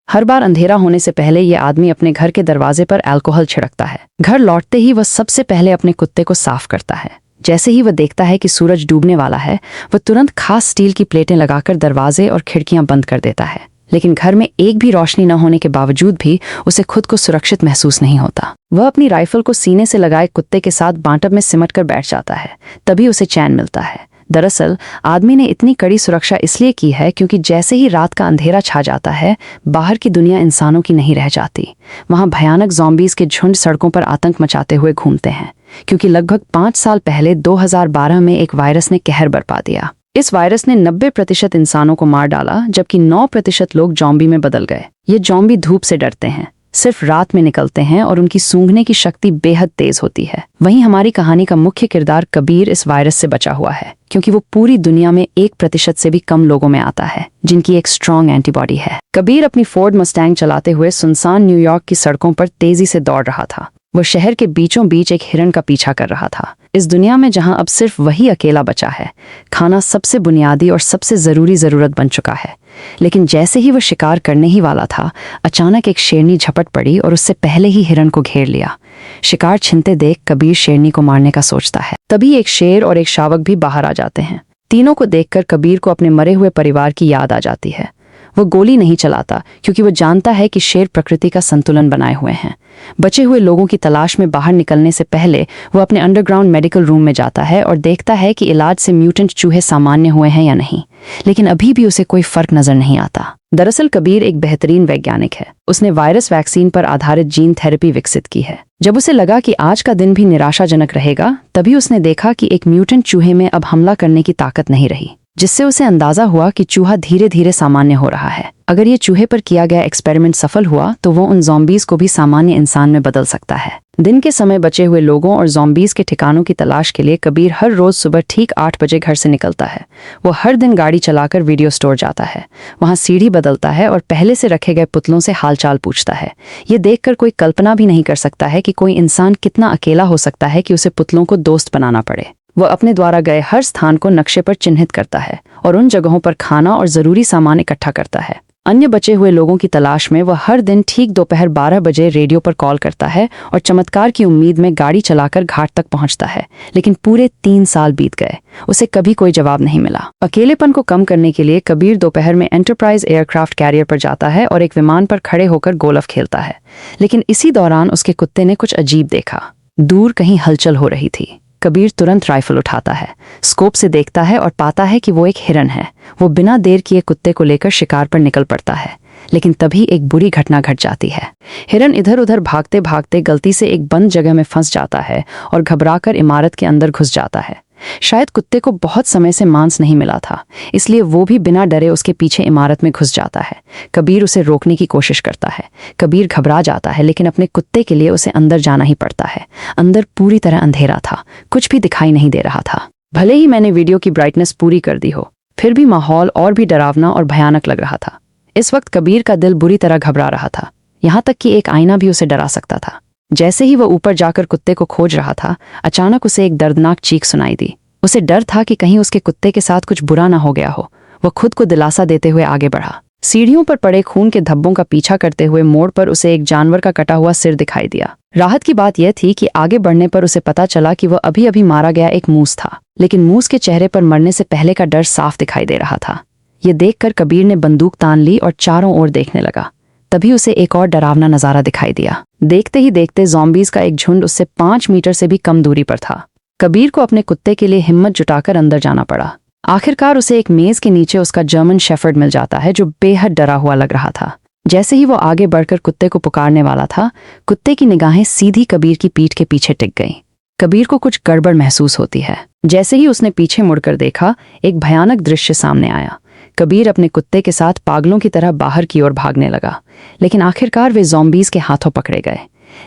हर बार अंधेरा होने से पहले ये आदमी अपने घर के दरवाजे पर अल्कोहल छिड़कता है। घर लौटते ही वह सबसे पहले अपने कुत्ते को साफ करता है। जैसे ही वह देखता है कि सूरज डूबने वाला है, वह तुरंत खास स्टील की प्लेटें लगाकर दरवाजे और खिड़कियां बंद कर देता है। लेकिन घर में एक भी रोशनी न होने के बावजूद भी उसे खुद को सुरक्षित महसूस नहीं होता। वह अपनी राइफल को सीने से लगाए कुत्ते के साथ बांटब में सिमट कर बैठ जाता है। तभी उसे चैन मिलता है। दरअसल आदमी ने इतनी कड़ी सुरक्षा इसलिए की है क्योंकि जैसे ही रात का अंधेरा छा जाता है, बाहर की दुनिया इंसानों की नहीं रह जाती। वहां भयानक ज़ॉम्बीज़ के झुंड सड़कों पर आतंक मचाते हुए घूमते हैं, क्योंकि लगभग 5 साल पहले 2012 में एक वायरस ने कहर बरपा दिया। इस वायरस ने 90% इंसानों को मार डाला, जबकि 9% लोग ज़ॉम्बी में बदल गए। ये ज़ॉम्बी धूप से डरते हैं, सिर्फ रात में निकलते हैं और उनकी सूंघने की शक्ति बेहद तेज होती है। वहीं हमारी कहानी का मुख्य किरदार कबीर इस वायरस से बचा हुआ है, क्योंकि वो पूरी दुनिया में 1% से भी कम लोगों में आता है जिनकी एक स्ट्रॉन्ग एंटीबॉडी है। कबीर अपनी फोर्ड मस्टैंग चलाते हुए सुनसान न्यूयॉर्क की सड़कों पर तेजी से दौड़ रहा था। वो शहर के बीचों बीच एक हिरन का पीछा कर रहा था। इस दुनिया में जहां अब सिर्फ वही अकेला बचा है, खाना सबसे बुनियादी और सबसे ज़रूरत बन चुका है। लेकिन जैसे ही वो शिकार करने ही वाला था, अचानक एक शेरनी झपट पड़ी और उससे पहले ही हिरन को घेर लिया। शिकार छिनते देख कबीर शेरनी को मारने का सोचता है। तभी एक शेर और एक शावक भी बाहर आ जाते हैं। तीनों को देखकर कबीर को अपने मरे हुए परिवार की याद आ जाती है। वो गोली नहीं चलाता, क्योंकि वो जानता है कि शेर प्रकृति का संतुलन बनाए हुए हैं। बचे हुए लोगों की तलाश में बाहर निकलने से पहले वो अपने अंडरग्राउंड मेडिकल रूम में जाता है और देखता है कि इलाज से म्यूटेंट चूहे सामान्य हुए हैं या नहीं। लेकिन अभी भी उसे कोई फर्क नजर नहीं आता। दरअसल कबीर एक बेहतरीन वैज्ञानिक है। उसने वायरस वैक्सीन पर आधारित जीन थेरेपी विकसित की है। जब उसे लगा कि आज का दिन भी निराशाजनक रहेगा, तभी उसने देखा कि एक म्यूटेंट चूहे में अब हमला करने की ताकत नहीं रही, जिससे उसे अंदाजा हुआ कि चूहा धीरे धीरे सामान्य हो रहा है। अगर ये चूहे पर किया गया एक्सपेरिमेंट सफल हुआ तो वो उन ज़ॉम्बीज़ को भी सामान्य इंसान में बदल सकता है। दिन के समय बचे हुए लोगों और ज़ॉम्बीज़ के ठिकानों की तलाश के लिए कबीर हर रोज सुबह ठीक 8 बजे घर से निकलता है। वो हर दिन गाड़ी चलाकर वीडियो स्टोर जाता है, वहाँ सीढ़ी बदलता है और पहले से रखे गए पुतलों से हालचाल पूछता है। ये देखकर कोई कल्पना भी नहीं कर सकता है कि कोई इंसान कितना अकेला हो सकता है कि उसे पुतलों को दोस्त बनाना पड़े। वह अपने द्वारा गए हर स्थान को नक्शे पर चिन्हित करता है और उन जगहों पर खाना और ज़रूरी सामान इकट्ठा करता है। अन्य बचे हुए लोगों की तलाश में वह हर दिन ठीक दोपहर 12 बजे रेडियो पर कॉल करता है और चमत्कार की उम्मीद में गाड़ी चलाकर घाट तक पहुंचता है। लेकिन पूरे 3 साल बीत गए, उसे कभी कोई जवाब नहीं मिला। अकेलेपन को कम करने के लिए कबीर दोपहर में एंटरप्राइज एयरक्राफ्ट कैरियर पर जाता है और एक विमान पर खड़े होकर गोल्फ खेलता है। लेकिन इसी दौरान उसके कुत्ते ने कुछ अजीब देखा। दूर कहीं हलचल हो रही थी। कबीर तुरंत राइफल उठाता है, स्कोप से देखता है और पाता है कि वो एक हिरन है। वो बिना देर किए कुत्ते को लेकर शिकार पर निकल पड़ता है। लेकिन तभी एक बुरी घटना घट जाती है। हिरन इधर उधर भागते भागते गलती से एक बंद जगह में फंस जाता है और घबराकर इमारत के अंदर घुस जाता है। शायद कुत्ते को बहुत समय से मांस नहीं मिला था, इसलिए वो भी बिना डरे उसके पीछे इमारत में घुस जाता है। कबीर उसे रोकने की कोशिश करता है। कबीर घबरा जाता है, लेकिन अपने कुत्ते के लिए उसे अंदर जाना ही पड़ता है। अंदर पूरी तरह अंधेरा था, कुछ भी दिखाई नहीं दे रहा था। भले ही मैंने वीडियो की ब्राइटनेस पूरी कर दी हो, फिर भी माहौल और भी डरावना और भयानक लग रहा था। इस वक्त कबीर का दिल बुरी तरह घबरा रहा था, यहाँ तक कि एक आईना भी उसे डरा सकता था। जैसे ही वह ऊपर जाकर कुत्ते को खोज रहा था, अचानक उसे एक दर्दनाक चीख सुनाई दी। उसे डर था कि कहीं उसके कुत्ते के साथ कुछ बुरा ना हो गया हो। वह खुद को दिलासा देते हुए आगे बढ़ा। सीढ़ियों पर पड़े खून के धब्बों का पीछा करते हुए मोड़ पर उसे एक जानवर का कटा हुआ सिर दिखाई दिया। राहत की बात यह थी कि आगे बढ़ने पर उसे पता चला कि वह अभी अभी मारा गया एक मूस था। लेकिन मूस के चेहरे पर मरने से पहले का डर साफ दिखाई दे रहा था। ये देखकर कबीर ने बंदूक तान ली और चारों ओर देखने लगा। तभी उसे एक और डरावना नजारा दिखाई दिया। देखते ही देखते ज़ॉम्बीज़ का एक झुंड उससे 5 मीटर से भी कम दूरी पर था। कबीर को अपने कुत्ते के लिए हिम्मत जुटाकर अंदर जाना पड़ा। आखिरकार उसे एक मेज के नीचे उसका जर्मन शेफर्ड मिल जाता है, जो बेहद डरा हुआ लग रहा था। जैसे ही वो आगे बढ़कर कुत्ते को पुकारने वाला था, कुत्ते की निगाहें सीधी कबीर की पीठ के पीछे टिक गईं। कबीर को कुछ गड़बड़ महसूस होती है। जैसे ही उसने पीछे मुड़कर देखा, एक भयानक दृश्य सामने आया। कबीर अपने कुत्ते के साथ पागलों की तरह बाहर की ओर भागने लगा, लेकिन आखिरकार वे ज़ॉम्बीज़ के हाथों पकड़े गए।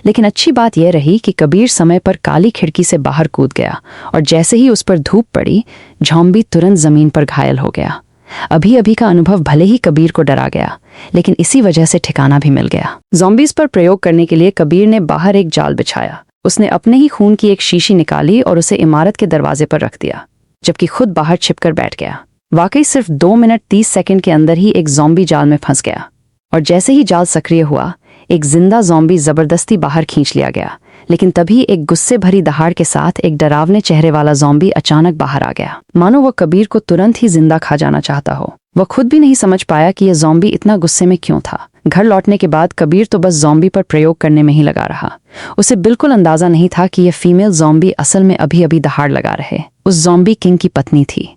लेकिन अच्छी बात यह रही कि कबीर समय पर काली खिड़की से बाहर कूद गया और जैसे ही उस पर धूप पड़ी, ज़ॉम्बी तुरंत जमीन पर घायल हो गया। अभी अभी का अनुभव भले ही कबीर को डरा गया, लेकिन इसी वजह से ठिकाना भी मिल गया। ज़ॉम्बीज़ पर प्रयोग करने के लिए कबीर ने बाहर एक जाल बिछाया। उसने अपने ही खून की एक शीशी निकाली और उसे इमारत के दरवाजे पर रख दिया, जबकि खुद बाहर छिपकर बैठ गया। वाकई सिर्फ 2 मिनट 30 सेकंड के अंदर ही एक ज़ॉम्बी जाल में फंस गया। और जैसे ही जाल सक्रिय हुआ, एक जिंदा ज़ॉम्बी जबरदस्ती बाहर खींच लिया गया। लेकिन तभी एक गुस्से भरी दहाड़ के साथ एक डरावने चेहरे वाला ज़ॉम्बी अचानक बाहर आ गया, मानो वह कबीर को तुरंत ही जिंदा खा जाना चाहता हो। वह खुद भी नहीं समझ पाया कि यह ज़ॉम्बी इतना गुस्से में क्यों था। घर लौटने के बाद कबीर तो बस ज़ॉम्बी पर प्रयोग करने में ही लगा रहा। उसे बिल्कुल अंदाजा नहीं था कि यह फीमेल ज़ॉम्बी असल में अभी अभी दहाड़ लगा रहे उस ज़ॉम्बी किंग की पत्नी थी।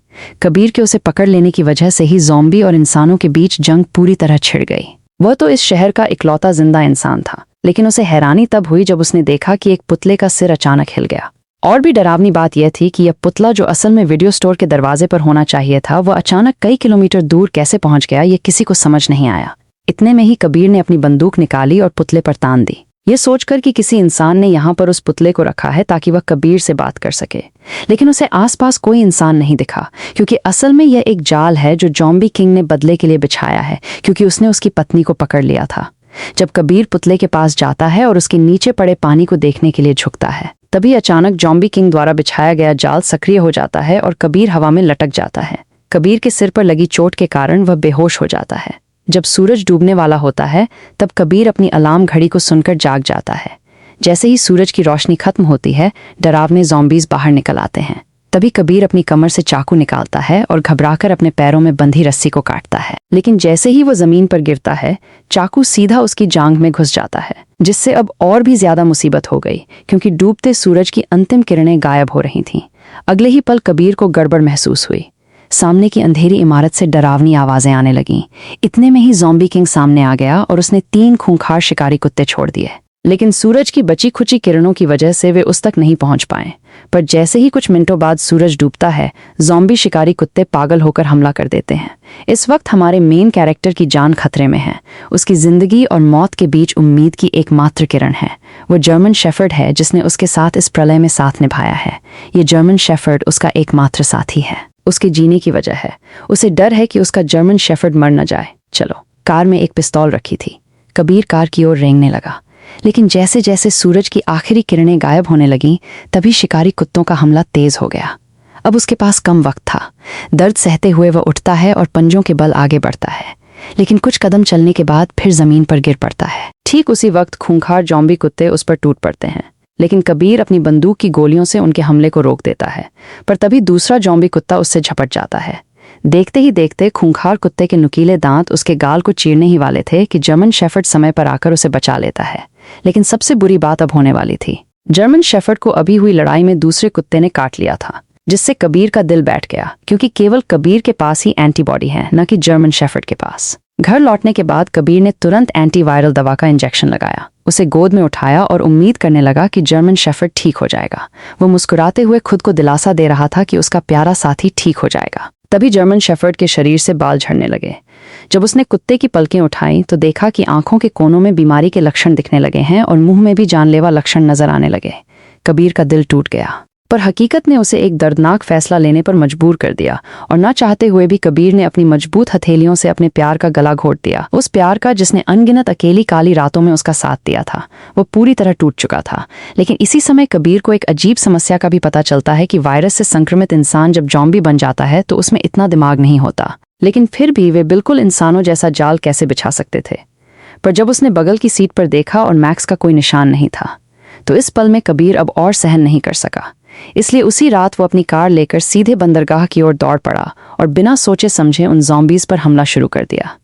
कबीर के उसे पकड़ लेने की वजह से ही ज़ॉम्बी और इंसानों के बीच जंग पूरी तरह छिड़ गई। वह तो इस शहर का इकलौता जिंदा इंसान था, लेकिन उसे हैरानी तब हुई जब उसने देखा कि एक पुतले का सिर अचानक हिल गया। और भी डरावनी बात यह थी कि यह पुतला, जो असल में वीडियो स्टोर के दरवाजे पर होना चाहिए था, वह अचानक कई किलोमीटर दूर कैसे पहुंच गया, ये किसी को समझ नहीं आया। इतने में ही कबीर ने अपनी बंदूक निकाली और पुतले पर तान दी, ये सोचकर कि किसी इंसान ने यहाँ पर उस पुतले को रखा है ताकि वह कबीर से बात कर सके। लेकिन उसे आसपास कोई इंसान नहीं दिखा, क्योंकि असल में यह एक जाल है जो ज़ॉम्बी किंग ने बदले के लिए बिछाया है, क्योंकि उसने उसकी पत्नी को पकड़ लिया था। जब कबीर पुतले के पास जाता है और उसके नीचे पड़े पानी को देखने के लिए झुकता है, तभी अचानक ज़ॉम्बी किंग द्वारा बिछाया गया जाल सक्रिय हो जाता है और कबीर हवा में लटक जाता है। कबीर के सिर पर लगी चोट के कारण वह बेहोश हो जाता है। जब सूरज डूबने वाला होता है, तब कबीर अपनी अलार्म घड़ी को सुनकर जाग जाता है। जैसे ही सूरज की रोशनी खत्म होती है, डरावने ज़ॉम्बीज बाहर निकल आते हैं। तभी कबीर अपनी कमर से चाकू निकालता है और घबराकर अपने पैरों में बंधी रस्सी को काटता है। लेकिन जैसे ही वो जमीन पर गिरता है, चाकू सीधा उसकी जांघ में घुस जाता है, जिससे अब और भी ज्यादा मुसीबत हो गई, क्योंकि डूबते सूरज की अंतिम किरणें गायब हो रही थीं। अगले ही पल कबीर को गड़बड़ महसूस हुई। सामने की अंधेरी इमारत से डरावनी आवाजें आने लगीं। इतने में ही ज़ॉम्बी किंग सामने आ गया और उसने 3 खूंखार शिकारी कुत्ते छोड़ दिए। लेकिन सूरज की बची खुची किरणों की वजह से वे उस तक नहीं पहुंच पाए। पर जैसे ही कुछ मिनटों बाद सूरज डूबता है, ज़ॉम्बी शिकारी कुत्ते पागल होकर हमला कर देते हैं। इस वक्त हमारे मेन कैरेक्टर की जान खतरे में है। उसकी जिंदगी और मौत के बीच उम्मीद की एकमात्र किरण है। वो जर्मन शेफर्ड है जिसने उसके साथ इस प्रलय में साथ निभाया है। ये जर्मन शेफर्ड उसका एकमात्र साथी है, उसके जीने की वजह है। उसे डर है कि उसका जर्मन शेफर्ड मर न जाए। चलो, कार में एक पिस्तौल रखी थी। कबीर कार की ओर रेंगने लगा, लेकिन जैसे जैसे सूरज की आखिरी किरणें गायब होने लगीं, तभी शिकारी कुत्तों का हमला तेज हो गया। अब उसके पास कम वक्त था। दर्द सहते हुए वह उठता है और पंजों के बल आगे बढ़ता है, लेकिन कुछ कदम चलने के बाद फिर जमीन पर गिर पड़ता है। ठीक उसी वक्त खूंखार ज़ॉम्बी कुत्ते उस पर टूट पड़ते हैं, लेकिन कबीर अपनी बंदूक की गोलियों से उनके हमले को रोक देता है। पर तभी दूसरा ज़ॉम्बी कुत्ता उससे झपट जाता है। देखते ही देखते खूंखार कुत्ते के नुकीले दांत उसके गाल को चीरने ही वाले थे कि जर्मन शेफर्ड समय पर आकर उसे बचा लेता है। लेकिन सबसे बुरी बात अब होने वाली थी। जर्मन शेफर्ड को अभी हुई लड़ाई में दूसरे कुत्ते ने काट लिया था, जिससे कबीर का दिल बैठ गया, क्योंकि केवल कबीर के पास ही एंटीबॉडी है, न कि जर्मन शेफर्ड के पास। घर लौटने के बाद कबीर ने तुरंत एंटीवायरल दवा का इंजेक्शन लगाया, उसे गोद में उठाया और उम्मीद करने लगा कि जर्मन शेफर्ड ठीक हो जाएगा। वो मुस्कुराते हुए खुद को दिलासा दे रहा था कि उसका प्यारा साथी ठीक हो जाएगा। तभी जर्मन शेफर्ड के शरीर से बाल झड़ने लगे। जब उसने कुत्ते की पलकें उठाई तो देखा कि आंखों के कोनों में बीमारी के लक्षण दिखने लगे हैं और मुंह में भी जानलेवा लक्षण नजर आने लगे। कबीर का दिल टूट गया, पर हकीकत ने उसे एक दर्दनाक फैसला लेने पर मजबूर कर दिया और ना चाहते हुए भी कबीर ने अपनी मजबूत हथेलियों से अपने प्यार का गला घोट दिया। उस प्यार का जिसने अनगिनत अकेली काली रातों में उसका साथ दिया था, वो पूरी तरह टूट चुका था। लेकिन इसी समय कबीर को एक अजीब समस्या का भी पता चलता है कि वायरस से संक्रमित इंसान जब ज़ॉम्बी बन जाता है तो उसमें इतना दिमाग नहीं होता, लेकिन फिर भी वे बिल्कुल इंसानों जैसा जाल कैसे बिछा सकते थे। पर जब उसने बगल की सीट पर देखा और मैक्स का कोई निशान नहीं था, तो इस पल में कबीर अब और सहन नहीं कर सका। इसलिए उसी रात वो अपनी कार लेकर सीधे बंदरगाह की ओर दौड़ पड़ा और बिना सोचे समझे उन ज़ॉम्बीज पर हमला शुरू कर दिया।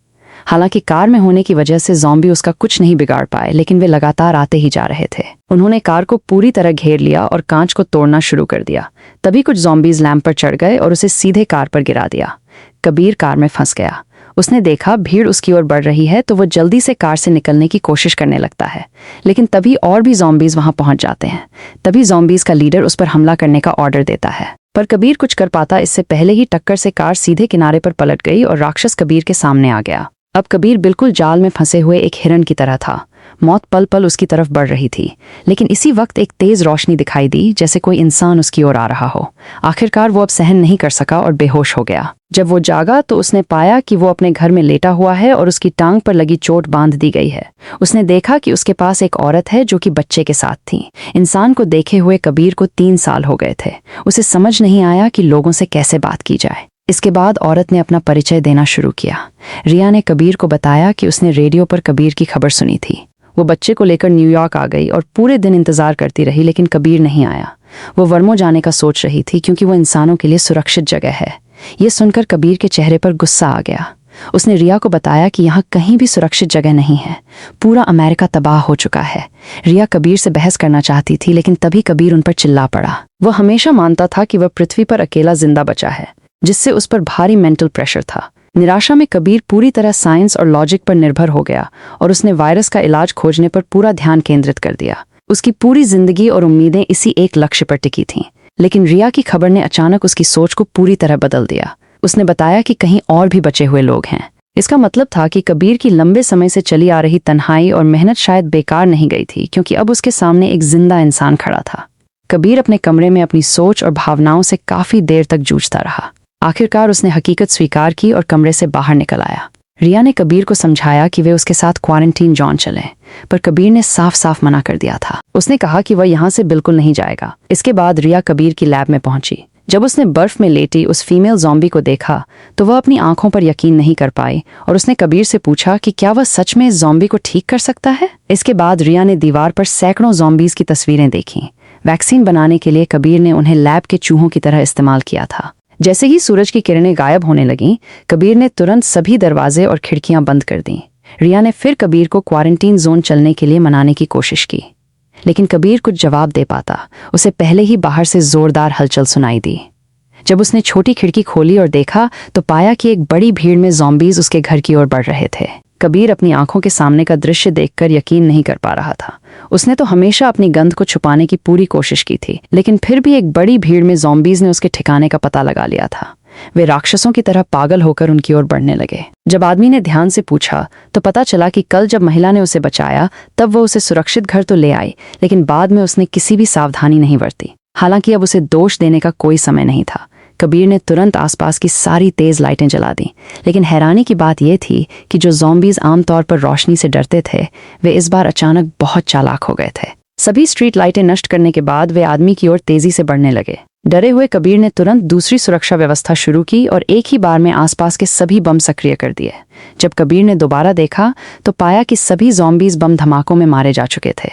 हालांकि कार में होने की वजह से ज़ॉम्बी उसका कुछ नहीं बिगाड़ पाए, लेकिन वे लगातार आते ही जा रहे थे। उन्होंने कार को पूरी तरह घेर लिया और कांच को तोड़ना शुरू कर दिया। तभी कुछ ज़ॉम्बीज लैंप पर चढ़ गए और उसे सीधे कार पर गिरा दिया। कबीर कार में फंस गया। उसने देखा भीड़ उसकी ओर बढ़ रही है तो वो जल्दी से कार से निकलने की कोशिश करने लगता है, लेकिन तभी और भी ज़ॉम्बीज वहां पहुंच जाते हैं। तभी ज़ॉम्बीज का लीडर उस पर हमला करने का ऑर्डर देता है, पर कबीर कुछ कर पाता इससे पहले ही टक्कर से कार सीधे किनारे पर पलट गई और राक्षस कबीर के सामने आ गया। अब कबीर बिल्कुल जाल में फंसे हुए एक हिरन की तरह था। मौत पल पल उसकी तरफ बढ़ रही थी, लेकिन इसी वक्त एक तेज रोशनी दिखाई दी, जैसे कोई इंसान उसकी ओर आ रहा हो। आखिरकार वो अब सहन नहीं कर सका और बेहोश हो गया। जब वो जागा तो उसने पाया कि वो अपने घर में लेटा हुआ है और उसकी टांग पर लगी चोट बांध दी गई है। उसने देखा कि उसके पास एक औरत है जो कि बच्चे के साथ थी। इंसान को देखे हुए कबीर को 3 साल हो गए थे। उसे समझ नहीं आया कि लोगों से कैसे बात की जाए। इसके बाद औरत ने अपना परिचय देना शुरू किया। रिया ने कबीर को बताया कि उसने रेडियो पर कबीर की खबर सुनी थी। वो बच्चे को लेकर न्यूयॉर्क आ गई और पूरे दिन इंतजार करती रही, लेकिन कबीर नहीं आया। वो वर्मो जाने का सोच रही थी क्योंकि वो इंसानों के लिए सुरक्षित जगह है। ये सुनकर कबीर के चेहरे पर गुस्सा आ गया। उसने रिया को बताया कि यहाँ कहीं भी सुरक्षित जगह नहीं है, पूरा अमेरिका तबाह हो चुका है। रिया कबीर से बहस करना चाहती थी, लेकिन तभी कबीर उन पर चिल्ला पड़ा। वह हमेशा मानता था कि वह पृथ्वी पर अकेला जिंदा बचा है, जिससे उस पर भारी मेंटल प्रेशर था। निराशा में कबीर पूरी तरह साइंस और लॉजिक पर निर्भर हो गया और उसने वायरस का इलाज खोजने पर पूरा ध्यान केंद्रित कर दिया। उसकी पूरी जिंदगी और उम्मीदें इसी एक लक्ष्य पर टिकी थीं। लेकिन रिया की खबर ने अचानक उसकी सोच को पूरी तरह बदल दिया। उसने बताया कि कहीं और भी बचे हुए लोग हैं। इसका मतलब था कि कबीर की लंबे समय से चली आ रही तन्हाई और मेहनत शायद बेकार नहीं गई थी, क्योंकि अब उसके सामने एक जिंदा इंसान खड़ा था। कबीर अपने कमरे में अपनी सोच और भावनाओं से काफी देर तक जूझता रहा। आखिरकार उसने हकीकत स्वीकार की और कमरे से बाहर निकल आया। रिया ने कबीर को समझाया कि वे उसके साथ क्वारंटीन जोन चलें, पर कबीर ने साफ साफ मना कर दिया था। उसने कहा कि वह यहाँ से बिल्कुल नहीं जाएगा। इसके बाद रिया कबीर की लैब में पहुंची। जब उसने बर्फ में लेटी उस फीमेल ज़ॉम्बी को देखा तो वह अपनी आंखों पर यकीन नहीं कर पाई और उसने कबीर से पूछा कि क्या वह सच में इस ज़ॉम्बी को ठीक कर सकता है। इसके बाद रिया ने दीवार पर सैकड़ों ज़ॉम्बीज़ की तस्वीरें देखीं। वैक्सीन बनाने के लिए कबीर ने उन्हें लैब के चूहों की तरह इस्तेमाल किया था। जैसे ही सूरज की किरणें गायब होने लगीं, कबीर ने तुरंत सभी दरवाजे और खिड़कियां बंद कर दीं। रिया ने फिर कबीर को क्वारंटीन जोन चलने के लिए मनाने की कोशिश की, लेकिन कबीर कुछ जवाब दे पाता उसे पहले ही बाहर से जोरदार हलचल सुनाई दी। जब उसने छोटी खिड़की खोली और देखा तो पाया कि एक बड़ी भीड़ में ज़ॉम्बीज़ उसके घर की ओर बढ़ रहे थे। कबीर अपनी आंखों के सामने का दृश्य देखकर यकीन नहीं कर पा रहा था। उसने तो हमेशा अपनी गंध को छुपाने की पूरी कोशिश की थी, लेकिन फिर भी एक बड़ी भीड़ में ज़ॉम्बीज़ ने उसके ठिकाने का पता लगा लिया था। वे राक्षसों की तरह पागल होकर उनकी ओर बढ़ने लगे। जब आदमी ने ध्यान से पूछा तो पता चला कि कल जब महिला ने उसे बचाया तब वो उसे सुरक्षित घर तो ले आई, लेकिन बाद में उसने किसी भी सावधानी नहीं बरती। हालांकि अब उसे दोष देने का कोई समय नहीं था। कबीर ने तुरंत आसपास की सारी तेज लाइटें जला दी, लेकिन हैरानी की बात यह थी कि जो ज़ॉम्बीज़ आमतौर पर रोशनी से डरते थे, वे इस बार अचानक बहुत चालाक हो गए थे। सभी स्ट्रीट लाइटें नष्ट करने के बाद वे आदमी की ओर तेजी से बढ़ने लगे। डरे हुए कबीर ने तुरंत दूसरी सुरक्षा व्यवस्था शुरू की और एक ही बार में आसपास के सभी बम सक्रिय कर दिए। जब कबीर ने दोबारा देखा तो पाया कि सभी ज़ॉम्बीज़ बम धमाकों में मारे जा चुके थे,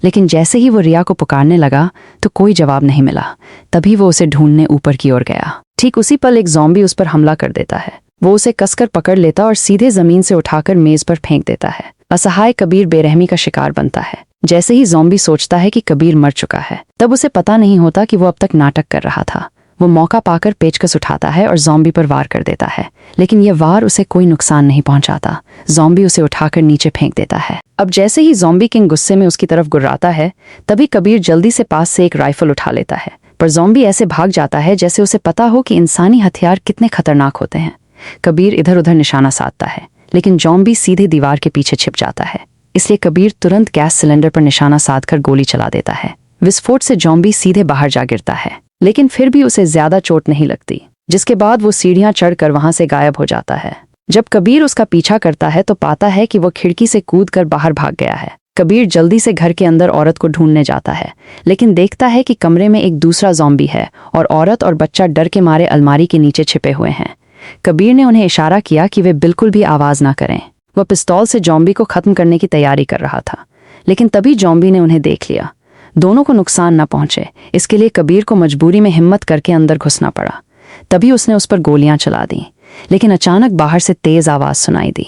लेकिन जैसे ही वो रिया को पुकारने लगा तो कोई जवाब नहीं मिला। तभी वो उसे ढूंढने ऊपर की ओर गया। ठीक उसी पल एक ज़ॉम्बी उस पर हमला कर देता है। वो उसे कसकर पकड़ लेता और सीधे जमीन से उठाकर मेज पर फेंक देता है। असहाय कबीर बेरहमी का शिकार बनता है। जैसे ही ज़ॉम्बी सोचता है कि कबीर मर चुका है, तब उसे पता नहीं होता कि वो अब तक नाटक कर रहा था। वो मौका पाकर पेचकस उठाता है और ज़ॉम्बी पर वार कर देता है, लेकिन यह वार उसे कोई नुकसान नहीं पहुंचाता। ज़ॉम्बी उसे उठाकर नीचे फेंक देता है। अब जैसे ही ज़ॉम्बी किंग गुस्से में उसकी तरफ गुर्राता है, तभी कबीर जल्दी से पास से एक राइफल उठा लेता है, पर ज़ॉम्बी ऐसे भाग जाता है जैसे उसे पता हो कि इंसानी हथियार कितने खतरनाक होते हैं। कबीर इधर उधर निशाना साधता है, लेकिन ज़ॉम्बी सीधे दीवार के पीछे छिप जाता है। इसलिए कबीर तुरंत गैस सिलेंडर पर निशाना साधकर गोली चला देता है। विस्फोट से ज़ॉम्बी सीधे बाहर जा गिरता है, लेकिन फिर भी उसे ज्यादा चोट नहीं लगती, जिसके बाद वो सीढ़ियां चढ़कर वहां से गायब हो जाता है। जब कबीर उसका पीछा करता है तो पाता है कि वो खिड़की से कूदकर बाहर भाग गया है। कबीर जल्दी से घर के अंदर औरत को ढूंढने जाता है, लेकिन देखता है कि कमरे में एक दूसरा ज़ॉम्बी है और औरत और बच्चा डर के मारे अलमारी के नीचे छिपे हुए हैं। कबीर ने उन्हें इशारा किया कि वे बिल्कुल भी आवाज ना करें। वह पिस्तौल से ज़ॉम्बी को खत्म करने की तैयारी कर रहा था, लेकिन तभी ज़ॉम्बी ने उन्हें देख लिया। दोनों को नुकसान न पहुंचे, इसके लिए कबीर को मजबूरी में हिम्मत करके अंदर घुसना पड़ा। तभी उसने उस पर गोलियां चला दी, लेकिन अचानक बाहर से तेज आवाज सुनाई दी।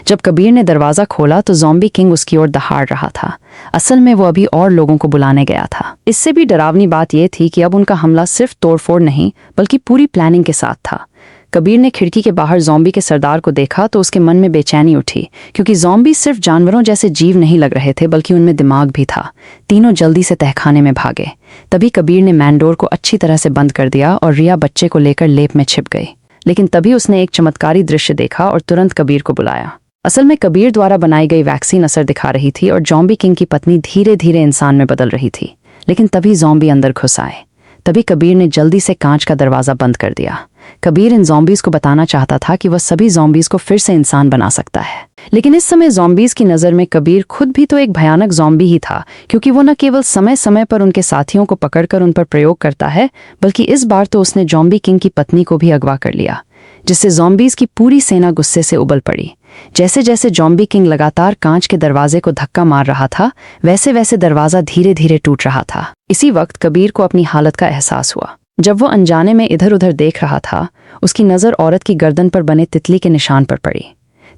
जब कबीर ने दरवाजा खोला तो ज़ॉम्बी किंग उसकी ओर दहाड़ रहा था। असल में वो अभी और लोगों को बुलाने गया था। इससे भी डरावनी बात यह थी कि अब उनका हमला सिर्फ तोड़फोड़ नहीं बल्कि पूरी प्लानिंग के साथ था। कबीर ने खिड़की के बाहर ज़ॉम्बी के सरदार को देखा तो उसके मन में बेचैनी उठी, क्योंकि ज़ॉम्बी सिर्फ जानवरों जैसे जीव नहीं लग रहे थे बल्कि उनमें दिमाग भी था। तीनों जल्दी से तहखाने में भागे। तभी कबीर ने मैनडोर को अच्छी तरह से बंद कर दिया और रिया बच्चे को लेकर लेप में छिप गई। लेकिन तभी उसने एक चमत्कारी दृश्य देखा और तुरंत कबीर को बुलाया। असल में कबीर द्वारा बनाई गई वैक्सीन असर दिखा रही थी और ज़ॉम्बी किंग की पत्नी धीरे धीरे इंसान में बदल रही थी। लेकिन तभी ज़ॉम्बी अंदर घुस आए। तभी कबीर ने जल्दी से कांच का दरवाजा बंद कर दिया। कबीर इन ज़ॉम्बीज़ को बताना चाहता था कि वह सभी ज़ॉम्बीज़ को फिर से इंसान बना सकता है। लेकिन इस समय ज़ॉम्बीज़ की नज़र में कबीर खुद भी तो एक भयानक ज़ॉम्बी ही था, क्योंकि वो न केवल समय समय पर उनके साथियों को पकड़कर उन पर प्रयोग करता है, बल्कि इस बार तो उसने ज़ॉम्बी किंग की पत्नी को भी अगवा कर लिया। जिससे ज़ॉम्बीज़ की पूरी सेना गुस्से से उबल पड़ी। जैसे जैसे ज़ॉम्बी किंग लगातार कांच के दरवाजे को धक्का मार रहा था, वैसे वैसे दरवाज़ा धीरे धीरे टूट रहा था। इसी वक्त कबीर को अपनी हालत का एहसास हुआ। जब वो अनजाने में इधर उधर देख रहा था, उसकी नज़र औरत की गर्दन पर बने तितली के निशान पर पड़ी।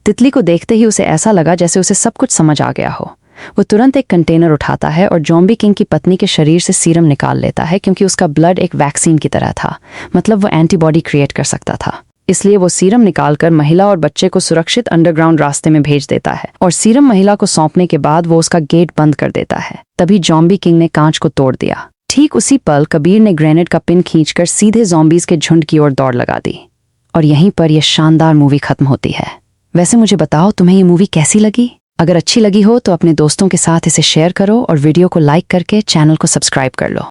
तितली को देखते ही उसे ऐसा लगा जैसे उसे सब कुछ समझ आ गया हो। वो तुरंत एक कंटेनर उठाता है और ज़ॉम्बी किंग की पत्नी के शरीर से सीरम निकाल लेता है, क्योंकि उसका ब्लड एक वैक्सीन की तरह था, मतलब वो एंटीबॉडी क्रिएट कर सकता था। इसलिए वो सीरम निकालकर महिला और बच्चे को सुरक्षित अंडरग्राउंड रास्ते में भेज देता है और सीरम महिला को सौंपने के बाद वो उसका गेट बंद कर देता है। तभी ज़ॉम्बी किंग ने कांच को तोड़ दिया। ठीक उसी पल कबीर ने ग्रेनेड का पिन खींचकर सीधे ज़ॉम्बीज़ के झुंड की ओर दौड़ लगा दी। और यहीं पर यह शानदार मूवी खत्म होती है। वैसे मुझे बताओ, तुम्हें ये मूवी कैसी लगी? अगर अच्छी लगी हो तो अपने दोस्तों के साथ इसे शेयर करो और वीडियो को लाइक करके चैनल को सब्सक्राइब कर लो।